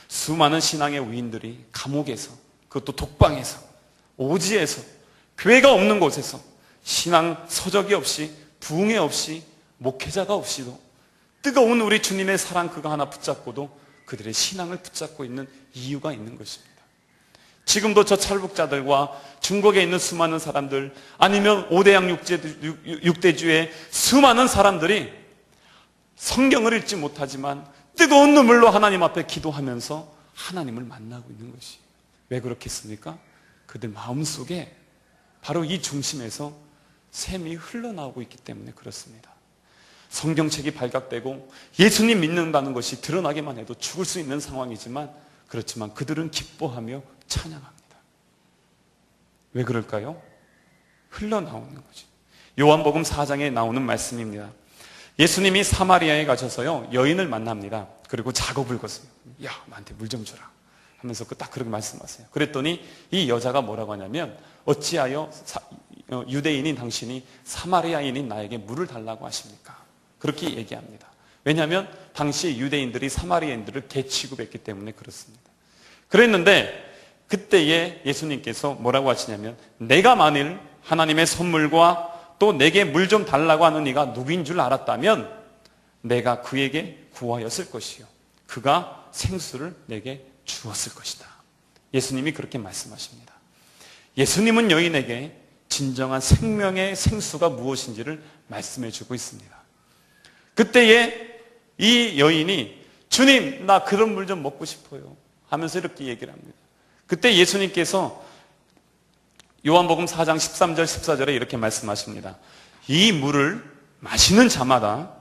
수많은 신앙의 위인들이 감옥에서, 그것도 독방에서, 오지에서, 교회가 없는 곳에서 신앙 서적이 없이, 부흥회 없이, 목회자가 없이도 뜨거운 우리 주님의 사랑 그거 하나 붙잡고도 그들의 신앙을 붙잡고 있는 이유가 있는 것입니다. 지금도 저 탈북자들과 중국에 있는 수많은 사람들, 아니면 5대양 6대주의 수많은 사람들이 성경을 읽지 못하지만 뜨거운 눈물로 하나님 앞에 기도하면서 하나님을 만나고 있는 것이. 왜 그렇겠습니까? 그들 마음속에 바로 이 중심에서 샘이 흘러나오고 있기 때문에 그렇습니다. 성경책이 발각되고 예수님 믿는다는 것이 드러나기만 해도 죽을 수 있는 상황이지만, 그렇지만 그들은 기뻐하며 찬양합니다. 왜 그럴까요? 흘러나오는 거죠. 요한복음 4장에 나오는 말씀입니다. 예수님이 사마리아에 가셔서요, 여인을 만납니다. 그리고 작업을 거세요. 야, 나한테 물 좀 주라 하면서 딱 그렇게 말씀하세요. 그랬더니 이 여자가 뭐라고 하냐면, 어찌하여 유대인인 당신이 사마리아인인 나에게 물을 달라고 하십니까? 그렇게 얘기합니다. 왜냐하면 당시 유대인들이 사마리아인들을 개 취급했기 때문에 그렇습니다. 그랬는데 그때에 예수님께서 뭐라고 하시냐면, 내가 만일 하나님의 선물과 또 내게 물 좀 달라고 하는 이가 누구인 줄 알았다면 내가 그에게 구하였을 것이요, 그가 생수를 내게 주었을 것이다. 예수님이 그렇게 말씀하십니다. 예수님은 여인에게 진정한 생명의 생수가 무엇인지를 말씀해 주고 있습니다. 그때에 이 여인이 주님, 나 그런 물 좀 먹고 싶어요 하면서 이렇게 얘기를 합니다. 그때 예수님께서 요한복음 4장 13절 14절에 이렇게 말씀하십니다. 이 물을 마시는 자마다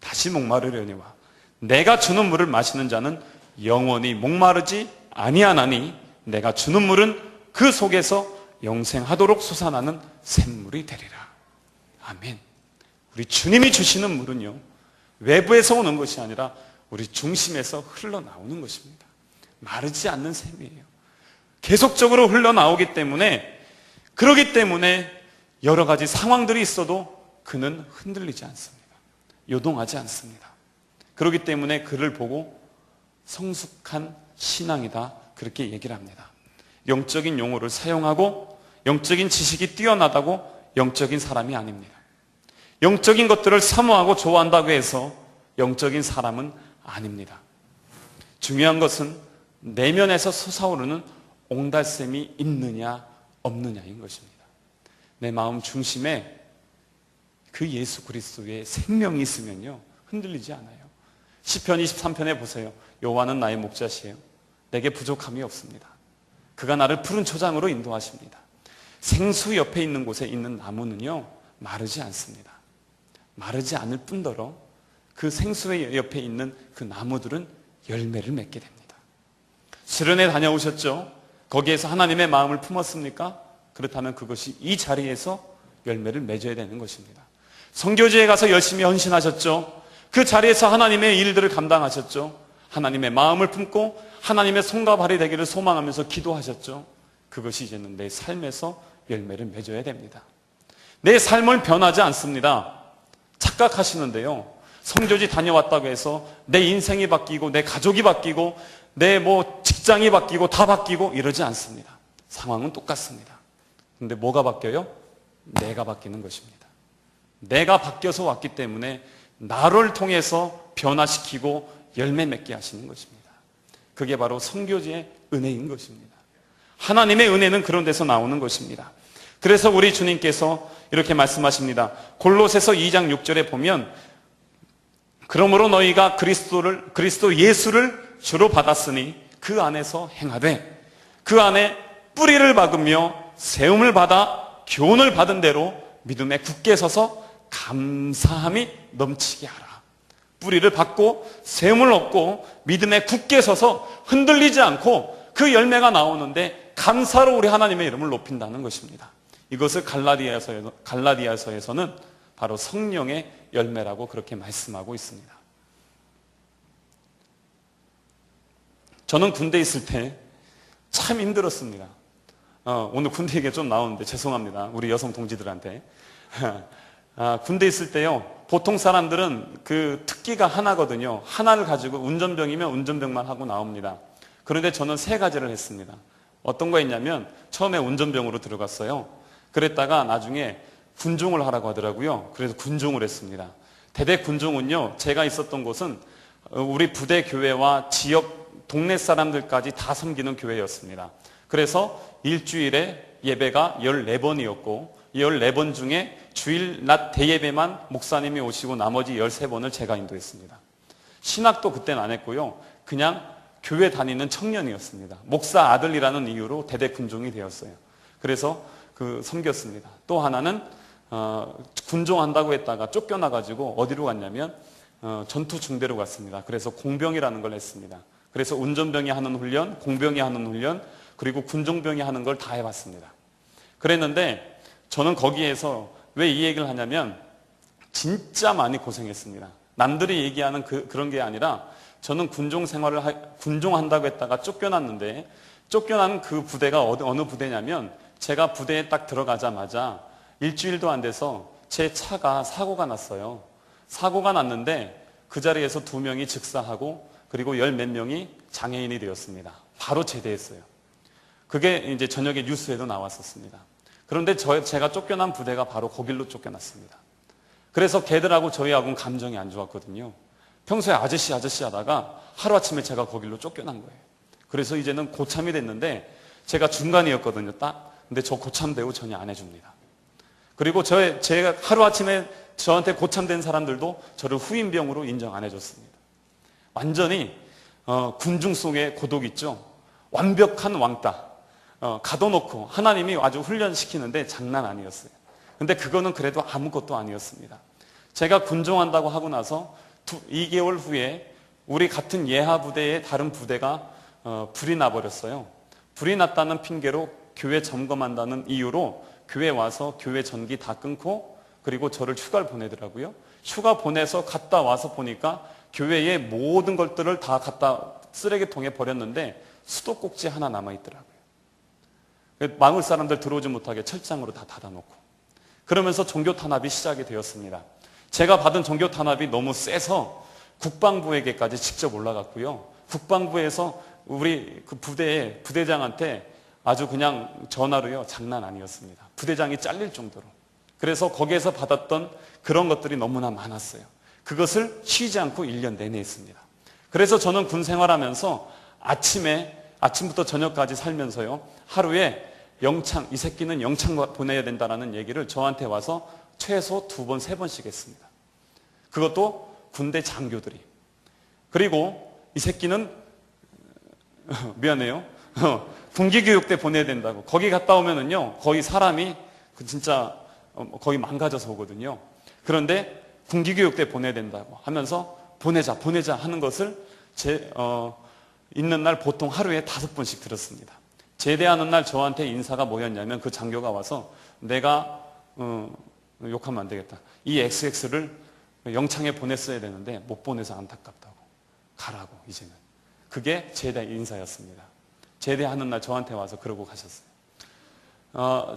다시 목마르려니와 내가 주는 물을 마시는 자는 영원히 목마르지 아니하나니 내가 주는 물은 그 속에서 영생하도록 솟아나는 샘물이 되리라. 아멘. 우리 주님이 주시는 물은요, 외부에서 오는 것이 아니라 우리 중심에서 흘러나오는 것입니다. 마르지 않는 샘이에요. 계속적으로 흘러나오기 때문에, 그러기 때문에 여러 가지 상황들이 있어도 그는 흔들리지 않습니다. 요동하지 않습니다. 그렇기 때문에 그를 보고 성숙한 신앙이다, 그렇게 얘기를 합니다. 영적인 용어를 사용하고 영적인 지식이 뛰어나다고 영적인 사람이 아닙니다. 영적인 것들을 사모하고 좋아한다고 해서 영적인 사람은 아닙니다. 중요한 것은 내면에서 솟아오르는 옹달샘이 있느냐 없느냐인 것입니다. 내 마음 중심에 그 예수 그리스도의 생명이 있으면요, 흔들리지 않아요. 시편 23편에 보세요. 여호와는 나의 목자시에요, 내게 부족함이 없습니다. 그가 나를 푸른 초장으로 인도하십니다. 생수 옆에 있는 곳에 있는 나무는요, 마르지 않습니다. 마르지 않을 뿐더러 그 생수의 옆에 있는 그 나무들은 열매를 맺게 됩니다. 수련회 다녀오셨죠? 거기에서 하나님의 마음을 품었습니까? 그렇다면 그것이 이 자리에서 열매를 맺어야 되는 것입니다. 선교지에 가서 열심히 헌신하셨죠? 그 자리에서 하나님의 일들을 감당하셨죠? 하나님의 마음을 품고 하나님의 손과 발이 되기를 소망하면서 기도하셨죠? 그것이 이제는 내 삶에서 열매를 맺어야 됩니다. 내 삶은 변하지 않습니다. 착각하시는데요, 선교지 다녀왔다고 해서 내 인생이 바뀌고 내 가족이 바뀌고 내 직장이 바뀌고 다 바뀌고 이러지 않습니다. 상황은 똑같습니다. 근데 뭐가 바뀌어요? 내가 바뀌는 것입니다. 내가 바뀌어서 왔기 때문에 나를 통해서 변화시키고 열매 맺게 하시는 것입니다. 그게 바로 선교지의 은혜인 것입니다. 하나님의 은혜는 그런 데서 나오는 것입니다. 그래서 우리 주님께서 이렇게 말씀하십니다. 골로새서 2장 6절에 보면, 그러므로 너희가 그리스도 예수를 주로 받았으니 그 안에서 행하되 그 안에 뿌리를 박으며 세움을 받아 교훈을 받은 대로 믿음에 굳게 서서 감사함이 넘치게 하라. 뿌리를 받고 세움을 얻고 믿음에 굳게 서서 흔들리지 않고 그 열매가 나오는데 감사로 우리 하나님의 이름을 높인다는 것입니다. 이것을 갈라디아서에서는 바로 성령의 열매라고 그렇게 말씀하고 있습니다. 저는 군대에 있을 때 참 힘들었습니다. 오늘 군대 얘기가 좀 나오는데 죄송합니다. 우리 여성 동지들한테. 군대에 있을 때요, 보통 사람들은 그 특기가 하나거든요. 하나를 가지고 운전병이면 운전병만 하고 나옵니다. 그런데 저는 3가지를 했습니다. 어떤 거였냐면, 처음에 운전병으로 들어갔어요. 그랬다가 나중에 군종을 하라고 하더라고요. 그래서 군종을 했습니다. 대대 군종은요, 제가 있었던 곳은 우리 부대 교회와 지역 동네 사람들까지 다 섬기는 교회였습니다. 그래서 일주일에 예배가 14번이었고 14번 중에 주일 낮 대예배만 목사님이 오시고 나머지 13번을 제가 인도했습니다. 신학도 그때는 안 했고요. 그냥 교회 다니는 청년이었습니다. 목사 아들이라는 이유로 대대 군종이 되었어요. 그래서 섬겼습니다. 또 하나는 군종한다고 했다가 쫓겨나가지고 어디로 갔냐면 전투 중대로 갔습니다. 그래서 공병이라는 걸 했습니다. 그래서 운전병이 하는 훈련, 공병이 하는 훈련, 그리고 군종병이 하는 걸 다 해봤습니다. 그랬는데 저는 거기에서 왜 이 얘기를 하냐면 진짜 많이 고생했습니다. 남들이 얘기하는 그런 게 아니라 저는 군종한다고 했다가 쫓겨났는데 쫓겨난 그 부대가 어느 부대냐면 제가 부대에 딱 들어가자마자 일주일도 안 돼서 제 차가 사고가 났어요. 사고가 났는데 그 자리에서 2명이 즉사하고 그리고 10몇 명이 장애인이 되었습니다. 바로 제대했어요. 그게 이제 저녁에 뉴스에도 나왔었습니다. 그런데 제가 쫓겨난 부대가 바로 거길로 쫓겨났습니다. 그래서 걔들하고 저희하고는 감정이 안 좋았거든요. 평소에 아저씨 하다가 하루아침에 제가 거길로 쫓겨난 거예요. 그래서 이제는 고참이 됐는데 제가 중간이었거든요, 딱. 근데 저 고참 대우 전혀 안 해줍니다. 그리고 제가 하루아침에 저한테 고참된 사람들도 저를 후임병으로 인정 안 해줬습니다. 완전히 군중 속의 고독 있죠. 완벽한 왕따. 가둬놓고 하나님이 아주 훈련시키는데 장난 아니었어요. 근데 그거는 그래도 아무것도 아니었습니다. 제가 군종한다고 하고 나서 2개월 후에 우리 같은 예하 부대의 다른 부대가 불이 나버렸어요. 불이 났다는 핑계로 교회 점검한다는 이유로 교회 와서 교회 전기 다 끊고 그리고 저를 휴가를 보내더라고요. 휴가 보내서 갔다 와서 보니까 교회의 모든 것들을 다 갖다 쓰레기통에 버렸는데 수도꼭지 하나 남아있더라고요. 마을 사람들 들어오지 못하게 철장으로 다 닫아놓고 그러면서 종교 탄압이 시작이 되었습니다. 제가 받은 종교 탄압이 너무 세서 국방부에게까지 직접 올라갔고요. 국방부에서 우리 그 부대장한테 아주 그냥 전화로요. 장난 아니었습니다. 부대장이 잘릴 정도로. 그래서 거기에서 받았던 그런 것들이 너무나 많았어요. 그것을 쉬지 않고 1년 내내 했습니다. 그래서 저는 군 생활하면서 아침부터 저녁까지 살면서요. 하루에 이 새끼는 영창 보내야 된다는 얘기를 저한테 와서 최소 2번, 3번씩 했습니다. 그것도 군대 장교들이. 그리고 이 새끼는 미안해요. 군기교육대 보내야 된다고. 거기 갔다 오면은요, 거의 사람이 진짜 거의 망가져서 오거든요. 그런데 군기교육대 보내야 된다고 하면서 보내자 하는 것을 있는 날 보통 하루에 5번씩 들었습니다. 제대하는 날 저한테 인사가 뭐였냐면 그 장교가 와서 내가 욕하면 안 되겠다. 이 XX를 영창에 보냈어야 되는데 못 보내서 안타깝다고. 가라고 이제는. 그게 제대 인사였습니다. 제대하는 날 저한테 와서 그러고 가셨어요.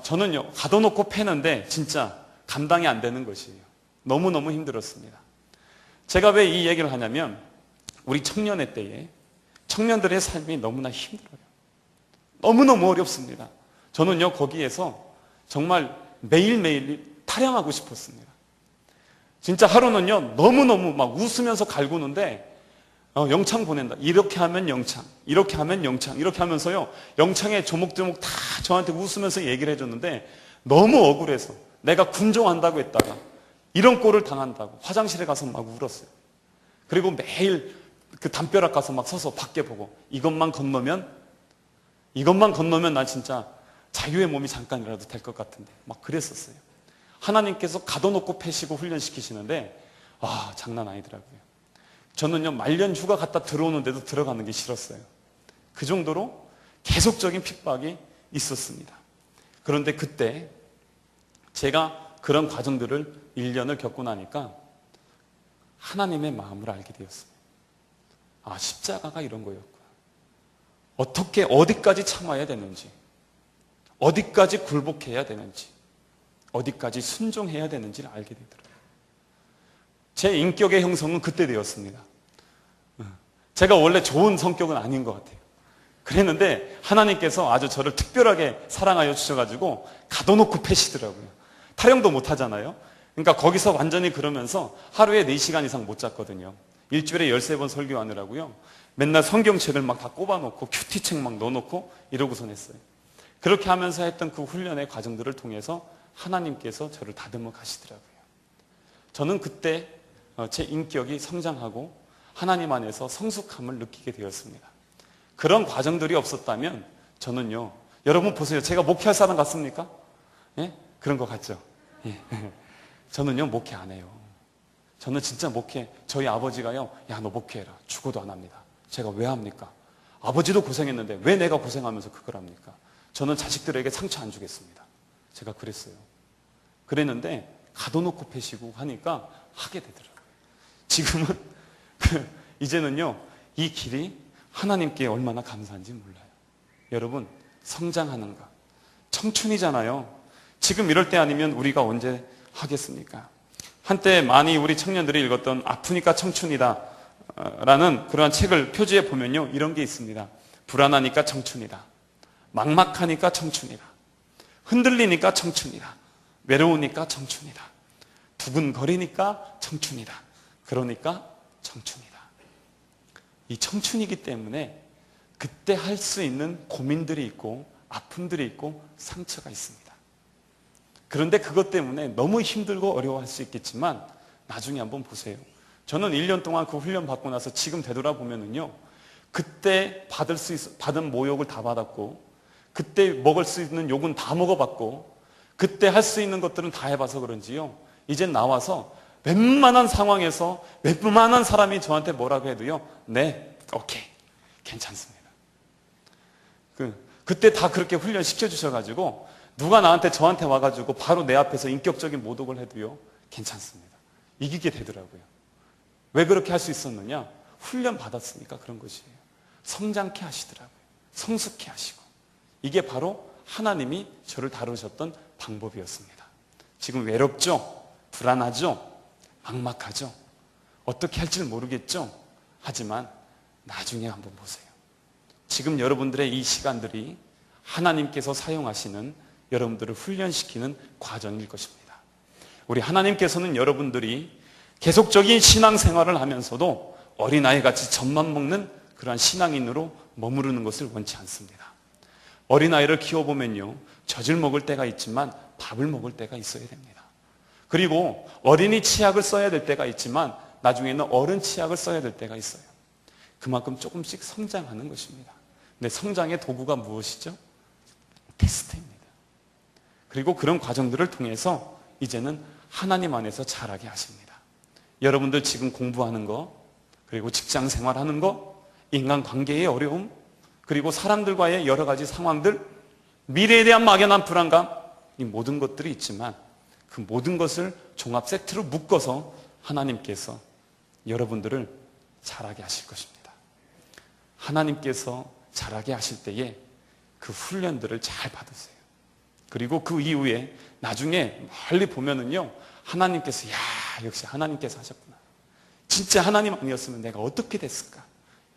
저는요 가둬놓고 패는데 진짜 감당이 안 되는 것이에요. 너무너무 힘들었습니다. 제가 왜 이 얘기를 하냐면 우리 청년의 때에 청년들의 삶이 너무나 힘들어요. 너무너무 어렵습니다. 저는요 거기에서 정말 매일매일 타령하고 싶었습니다. 진짜 하루는요 너무너무 막 웃으면서 갈구는데 영창 보낸다. 이렇게 하면 영창, 이렇게 하면 영창, 이렇게 하면서요 영창에 조목조목 다 저한테 웃으면서 얘기를 해줬는데 너무 억울해서 내가 군종한다고 했다가 이런 꼴을 당한다고 화장실에 가서 막 울었어요. 그리고 매일 그 담벼락 가서 막 서서 밖에 보고 이것만 건너면 난 진짜 자유의 몸이 잠깐이라도 될 것 같은데 막 그랬었어요. 하나님께서 가둬놓고 패시고 훈련시키시는데 장난 아니더라고요. 저는요 말년 휴가 갔다 들어오는데도 들어가는 게 싫었어요. 그 정도로 계속적인 핍박이 있었습니다. 그런데 그때 제가 그런 과정들을 1년을 겪고 나니까 하나님의 마음을 알게 되었습니다. 십자가가 이런 거였구나. 어디까지 참아야 되는지, 어디까지 굴복해야 되는지, 어디까지 순종해야 되는지를 알게 되더라고요. 제 인격의 형성은 그때 되었습니다. 제가 원래 좋은 성격은 아닌 것 같아요. 그랬는데 하나님께서 아주 저를 특별하게 사랑하여 주셔가지고 가둬놓고 패시더라고요. 타령도 못 하잖아요. 그러니까 거기서 완전히 그러면서 하루에 4시간 이상 못 잤거든요. 일주일에 13번 설교하느라고요. 맨날 성경책을 막 다 꼽아놓고 큐티책 막 넣어놓고 이러고선 했어요. 그렇게 하면서 했던 그 훈련의 과정들을 통해서 하나님께서 저를 다듬어 가시더라고요. 저는 그때 제 인격이 성장하고 하나님 안에서 성숙함을 느끼게 되었습니다. 그런 과정들이 없었다면 저는요, 여러분 보세요. 제가 목회할 사람 같습니까? 예? 그런 것 같죠? 예. 저는요, 목회 안 해요. 저는 진짜 목회, 저희 아버지가요, 야, 너 목회해라. 죽어도 안 합니다. 제가 왜 합니까? 아버지도 고생했는데 왜 내가 고생하면서 그걸 합니까? 저는 자식들에게 상처 안 주겠습니다. 제가 그랬어요. 그랬는데 가둬놓고 패시고 하니까 하게 되더라고요. 지금은 이제는요, 이 길이 하나님께 얼마나 감사한지 몰라요. 여러분, 성장하는가? 청춘이잖아요. 지금 이럴 때 아니면 우리가 언제 하겠습니까? 한때 많이 우리 청년들이 읽었던 아프니까 청춘이다 라는 그러한 책을 표지에 보면요, 이런 게 있습니다. 불안하니까 청춘이다. 막막하니까 청춘이다. 흔들리니까 청춘이다. 외로우니까 청춘이다. 두근거리니까 청춘이다. 그러니까 청춘이다. 이 청춘이기 때문에 그때 할 수 있는 고민들이 있고 아픔들이 있고 상처가 있습니다. 그런데 그것 때문에 너무 힘들고 어려워할 수 있겠지만 나중에 한번 보세요. 저는 1년 동안 그 훈련 받고 나서 지금 되돌아보면은요, 그때 받은 모욕을 다 받았고, 그때 먹을 수 있는 욕은 다 먹어봤고, 그때 할 수 있는 것들은 다 해봐서 그런지요, 이젠 나와서 웬만한 상황에서 웬만한 사람이 저한테 뭐라고 해도요, 네, 오케이, 괜찮습니다. 그때 다 그렇게 훈련시켜 주셔가지고 누가 저한테 와가지고 바로 내 앞에서 인격적인 모독을 해도요, 괜찮습니다. 이기게 되더라고요. 왜 그렇게 할 수 있었느냐? 훈련 받았으니까 그런 것이에요. 성장케 하시더라고요. 성숙케 하시고. 이게 바로 하나님이 저를 다루셨던 방법이었습니다. 지금 외롭죠? 불안하죠? 막막하죠? 어떻게 할지 모르겠죠? 하지만 나중에 한번 보세요. 지금 여러분들의 이 시간들이 하나님께서 사용하시는, 여러분들을 훈련시키는 과정일 것입니다. 우리 하나님께서는 여러분들이 계속적인 신앙생활을 하면서도 어린아이같이 젖만 먹는 그러한 신앙인으로 머무르는 것을 원치 않습니다. 어린아이를 키워보면요, 젖을 먹을 때가 있지만 밥을 먹을 때가 있어야 됩니다. 그리고 어린이 치약을 써야 될 때가 있지만 나중에는 어른 치약을 써야 될 때가 있어요. 그만큼 조금씩 성장하는 것입니다. 근데 성장의 도구가 무엇이죠? 테스트입니다. 그리고 그런 과정들을 통해서 이제는 하나님 안에서 자라게 하십니다. 여러분들 지금 공부하는 거, 그리고 직장 생활하는 거, 인간관계의 어려움, 그리고 사람들과의 여러 가지 상황들, 미래에 대한 막연한 불안감, 이 모든 것들이 있지만 그 모든 것을 종합 세트로 묶어서 하나님께서 여러분들을 자라게 하실 것입니다. 하나님께서 자라게 하실 때에 그 훈련들을 잘 받으세요. 그리고 그 이후에 나중에 멀리 보면은요, 하나님께서, 야, 역시 하나님께서 하셨구나. 진짜 하나님 아니었으면 내가 어떻게 됐을까?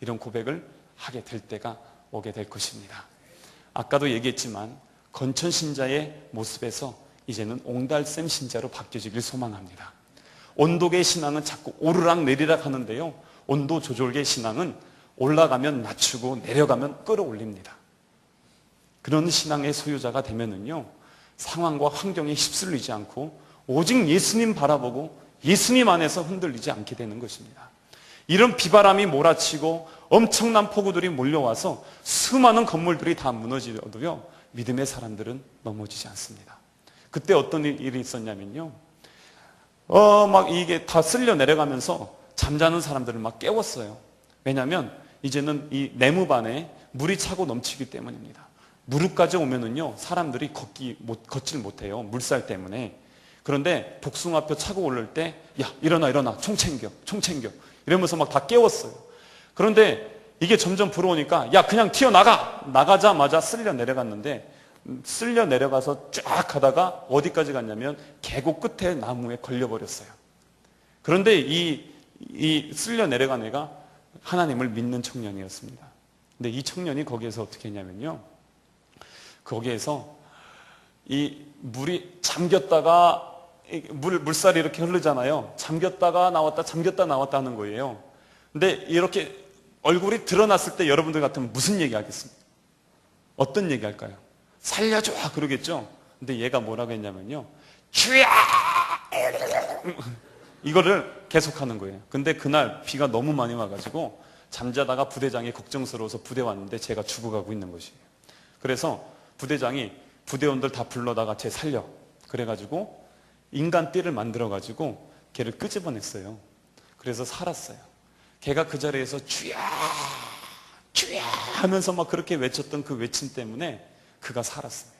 이런 고백을 하게 될 때가 오게 될 것입니다. 아까도 얘기했지만 건천 신자의 모습에서 이제는 옹달샘 신자로 바뀌어지길 소망합니다. 온도계 신앙은 자꾸 오르락 내리락 하는데요, 온도 조절계 신앙은 올라가면 낮추고 내려가면 끌어올립니다. 그런 신앙의 소유자가 되면은요, 상황과 환경에 휩쓸리지 않고 오직 예수님 바라보고 예수님 안에서 흔들리지 않게 되는 것입니다. 이런 비바람이 몰아치고 엄청난 폭우들이 몰려와서 수많은 건물들이 다 무너지더라도요, 믿음의 사람들은 넘어지지 않습니다. 그때 어떤 일이 있었냐면요, 막 이게 다 쓸려 내려가면서 잠자는 사람들을 막 깨웠어요. 왜냐하면 이제는 이 내무반에 물이 차고 넘치기 때문입니다. 무릎까지 오면은요, 사람들이 걷질 못해요. 물살 때문에. 그런데 복숭아뼈 차고 오를 때, 야, 일어나, 총 챙겨. 이러면서 막 다 깨웠어요. 그런데 이게 점점 불어오니까, 야, 그냥 튀어나가! 나가자마자 쓸려 내려갔는데, 쓸려 내려가서 쫙 가다가 어디까지 갔냐면, 계곡 끝에 나무에 걸려버렸어요. 그런데 이 쓸려 내려간 애가 하나님을 믿는 청년이었습니다. 근데 이 청년이 거기에서 어떻게 했냐면요, 거기에서 이 물이 잠겼다가, 물살이 이렇게 흐르잖아요. 잠겼다 나왔다 하는 거예요. 근데 이렇게 얼굴이 드러났을 때 여러분들 같으면 무슨 얘기 하겠습니까? 어떤 얘기 할까요? 살려줘! 그러겠죠? 근데 얘가 뭐라고 했냐면요, 주야! 이거를 계속하는 거예요. 근데 그날 비가 너무 많이 와가지고 잠자다가 부대장이 걱정스러워서 부대 왔는데 제가 죽어가고 있는 것이에요. 그래서 부대장이 부대원들 다 불러다가 쟤 살려. 그래가지고 인간 띠를 만들어가지고 걔를 끄집어냈어요. 그래서 살았어요. 걔가 그 자리에서 주야 주야 하면서 막 그렇게 외쳤던 그 외침 때문에 그가 살았습니다.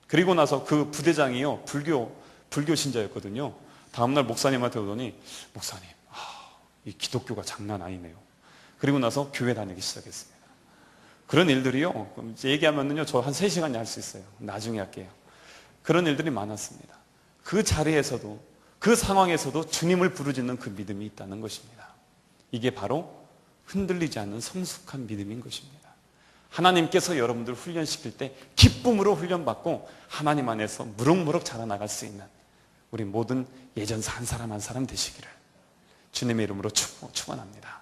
그리고 나서 그 부대장이요, 불교 신자였거든요. 다음날 목사님한테 오더니, 목사님, 이 기독교가 장난 아니네요. 그리고 나서 교회 다니기 시작했습니다. 그런 일들이요, 이제 얘기하면요, 저 한 3시간이 할 수 있어요. 나중에 할게요. 그런 일들이 많았습니다. 그 자리에서도, 그 상황에서도 주님을 부르짖는 그 믿음이 있다는 것입니다. 이게 바로 흔들리지 않는 성숙한 믿음인 것입니다. 하나님께서 여러분들 훈련시킬 때 기쁨으로 훈련받고 하나님 안에서 무럭무럭 자라나갈 수 있는 우리 모든 예전사 한 사람 한 사람 되시기를 주님의 이름으로 축원합니다.